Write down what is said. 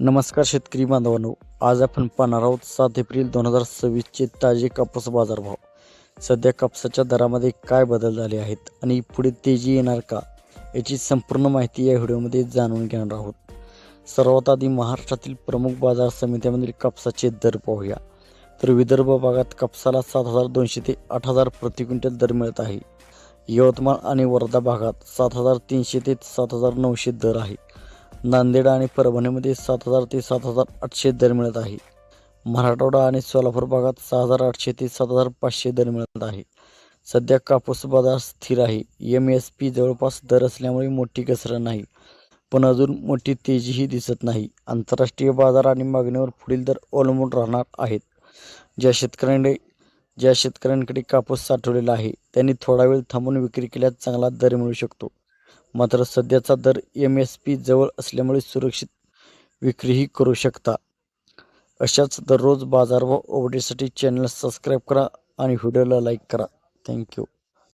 नमस्कार शेतकरी बांधवांनो, आज आपण पाहणार आहोत 7 एप्रिल 2026चे ताजे कापूस बाजारभाव. सध्या कापसाच्या दरामध्ये काय बदल झाले आहेत आणि पुढे तेजी येणार का, याची संपूर्ण माहिती या व्हिडिओमध्ये जाणून घेणार आहोत. सर्वात आधी महाराष्ट्रातील प्रमुख बाजार समित्यांमधील कापसाचे दर पाहूया. तर विदर्भ भागात कापसाला 7,200 ते 8,000 प्रति क्विंटल दर मिळत आहे. यवतमाळ आणि वर्धा भागात 7,300 ते 7,900 दर आहे. नांदेड आणि परभणीमध्ये 7,000 ते 7,800 दर मिळत आहे. मराठवाडा आणि सोलापूर भागात 6,800 ते 7,500 दर मिळत आहे. सध्या कापूस बाजार स्थिर आहे. MSP जवळपास दर असल्यामुळे मोठी घसरण नाही, पण अजून मोठी तेजीही दिसत नाही. आंतरराष्ट्रीय बाजार आणि मागणीवर पुढील दर अवलंबून राहणार आहेत. ज्या शेतकऱ्यांकडे कापूस साठवलेला आहे त्यांनी थोडा वेळ थांबून विक्री केल्यास चांगला दर मिळू शकतो. मात्र सध्याचा दर MSP जवळ असल्यामुळे सुरक्षित विक्रीही करू शकता. अशाच दररोज बाजारभाव अपडेटसाठी चॅनल सबस्क्राईब करा आणि व्हिडिओला लाईक करा. थँक्यू.